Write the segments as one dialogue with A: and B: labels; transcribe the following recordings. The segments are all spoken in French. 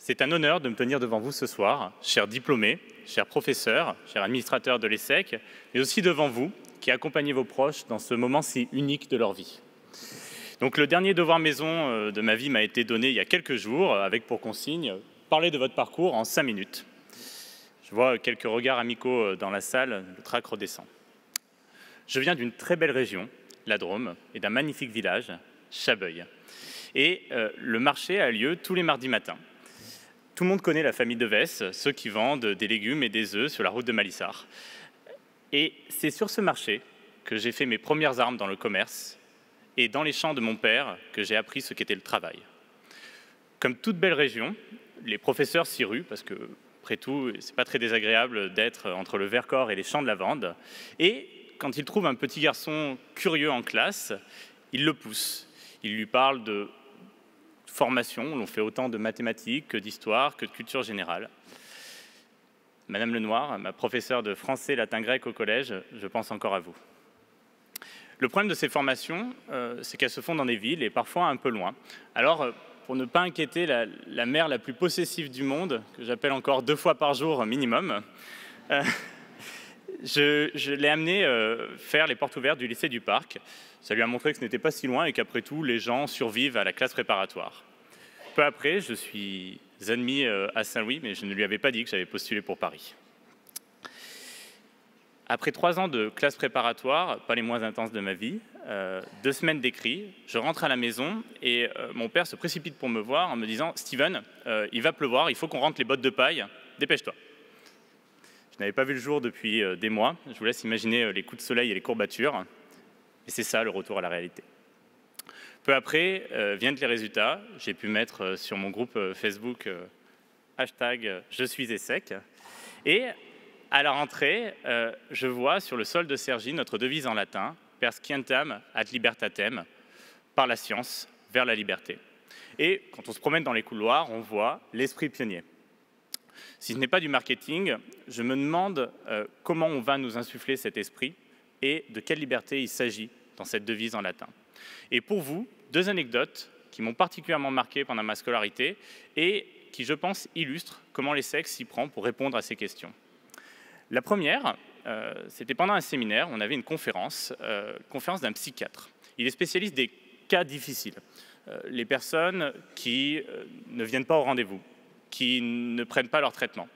A: C'est un honneur de me tenir devant vous ce soir, chers diplômés, chers professeurs, chers administrateurs de l'ESSEC, mais aussi devant vous, qui accompagnez vos proches dans ce moment si unique de leur vie. Donc le dernier devoir maison de ma vie m'a été donné il y a quelques jours, avec pour consigne « Parlez de votre parcours en 5 minutes ». Je vois quelques regards amicaux dans la salle, le trac redescend. Je viens d'une très belle région, la Drôme, et d'un magnifique village, Chabeuil. Et le marché a lieu tous les mardis matins. Tout le monde connaît la famille Devès, ceux qui vendent des légumes et des œufs sur la route de Malissard. Et c'est sur ce marché que j'ai fait mes premières armes dans le commerce et dans les champs de mon père que j'ai appris ce qu'était le travail. Comme toute belle région, les professeurs s'y ruent parce que, après tout, c'est pas très désagréable d'être entre le Vercors et les champs de lavande. Et quand ils trouvent un petit garçon curieux en classe, ils le poussent. Ils lui parlent de formation, l'on fait autant de mathématiques que d'histoire, que de culture générale. Madame Lenoir, ma professeure de français, latin, grec au collège, je pense encore à vous. Le problème de ces formations, c'est qu'elles se font dans des villes et parfois un peu loin. Alors, pour ne pas inquiéter la mère la plus possessive du monde, que j'appelle encore 2 fois par jour minimum, je l'ai amené faire les portes ouvertes du lycée du Parc. Ça lui a montré que ce n'était pas si loin et qu'après tout, les gens survivent à la classe préparatoire. Peu après, je suis admis à Saint-Louis, mais je ne lui avais pas dit que j'avais postulé pour Paris. Après 3 ans de classe préparatoire, pas les moins intenses de ma vie, 2 semaines d'écrit, je rentre à la maison et mon père se précipite pour me voir en me disant « Steven, il va pleuvoir, il faut qu'on rentre les bottes de paille, dépêche-toi ». Je n'avais pas vu le jour depuis des mois, je vous laisse imaginer les coups de soleil et les courbatures. Et c'est ça, le retour à la réalité. Peu après, viennent les résultats. J'ai pu mettre sur mon groupe Facebook hashtag je suis ESSEC. Et à la rentrée, je vois sur le sol de Cergy notre devise en latin, per scientam ad libertatem, par la science vers la liberté. Et quand on se promène dans les couloirs, on voit l'esprit pionnier. Si ce n'est pas du marketing, je me demande comment on va nous insuffler cet esprit et de quelle liberté il s'agit dans cette devise en latin. Et pour vous, 2 anecdotes qui m'ont particulièrement marqué pendant ma scolarité et qui, je pense, illustrent comment l'ESSEC s'y prend pour répondre à ces questions. La première, c'était pendant un séminaire, on avait une conférence d'un psychiatre. Il est spécialiste des cas difficiles, les personnes qui ne viennent pas au rendez-vous, qui ne prennent pas leur traitement.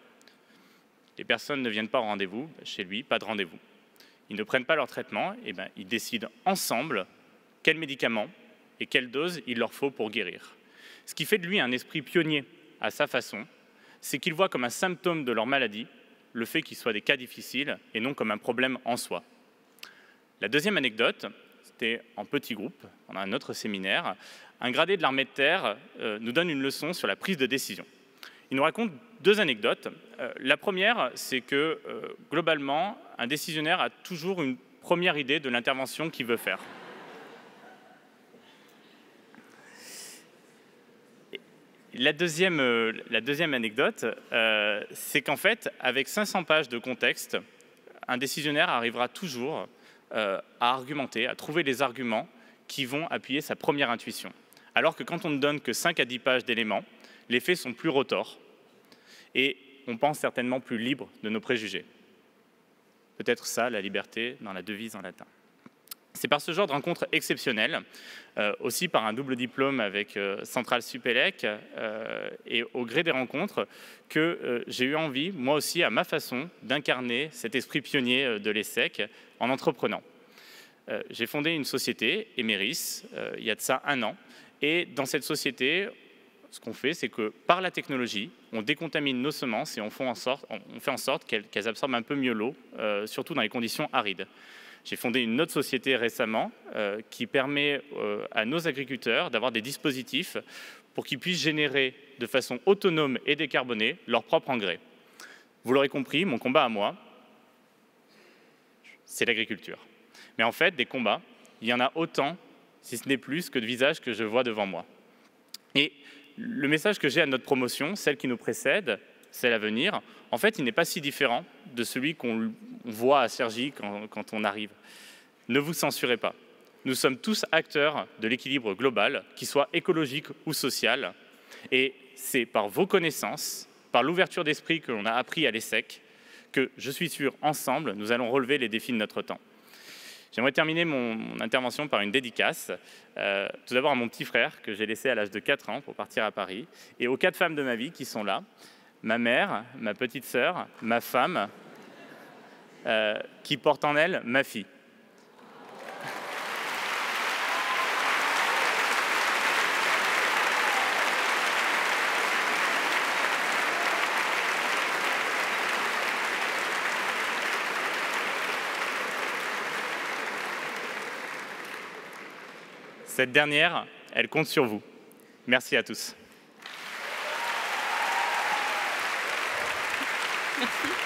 A: Les personnes ne viennent pas au rendez-vous, chez lui, pas de rendez-vous. Ils ne prennent pas leur traitement, et ils décident ensemble quels médicaments et quelle dose il leur faut pour guérir. Ce qui fait de lui un esprit pionnier à sa façon, c'est qu'il voit comme un symptôme de leur maladie le fait qu'ils soient des cas difficiles et non comme un problème en soi. La deuxième anecdote, c'était en petit groupe, pendant un autre séminaire, un gradé de l'armée de terre nous donne une leçon sur la prise de décision. Il nous raconte 2 anecdotes. La première, c'est que globalement, un décisionnaire a toujours une première idée de l'intervention qu'il veut faire. La deuxième anecdote, c'est qu'en fait, avec 500 pages de contexte, un décisionnaire arrivera toujours à argumenter, à trouver les arguments qui vont appuyer sa première intuition. Alors que quand on ne donne que 5 à 10 pages d'éléments, les faits sont plus retors et on pense certainement plus libre de nos préjugés. Peut-être ça, la liberté, dans la devise en latin. C'est par ce genre de rencontre exceptionnelle, aussi par un double diplôme avec Centrale Supélec, et au gré des rencontres, que j'ai eu envie, moi aussi, à ma façon, d'incarner cet esprit pionnier de l'ESSEC en entreprenant. J'ai fondé une société, Emeris, il y a de ça 1 an, et dans cette société, ce qu'on fait, c'est que par la technologie, on décontamine nos semences et on fait en sorte qu'elles absorbent un peu mieux l'eau, surtout dans les conditions arides. J'ai fondé une autre société récemment qui permet à nos agriculteurs d'avoir des dispositifs pour qu'ils puissent générer de façon autonome et décarbonée leur propre engrais. Vous l'aurez compris, mon combat à moi, c'est l'agriculture. Mais en fait, des combats, il y en a autant, si ce n'est plus, que de visages que je vois devant moi. Et le message que j'ai à notre promotion, celle qui nous précède, celle à venir, en fait, il n'est pas si différent de celui qu'on voit à Cergy quand on arrive. Ne vous censurez pas. Nous sommes tous acteurs de l'équilibre global, qu'il soit écologique ou social. Et c'est par vos connaissances, par l'ouverture d'esprit que l'on a appris à l'ESSEC, que je suis sûr, ensemble, nous allons relever les défis de notre temps. J'aimerais terminer mon intervention par une dédicace, tout d'abord à mon petit frère que j'ai laissé à l'âge de 4 ans pour partir à Paris, et aux 4 femmes de ma vie qui sont là, ma mère, ma petite sœur, ma femme, qui porte en elle ma fille. Cette dernière, elle compte sur vous. Merci à tous.
B: Merci.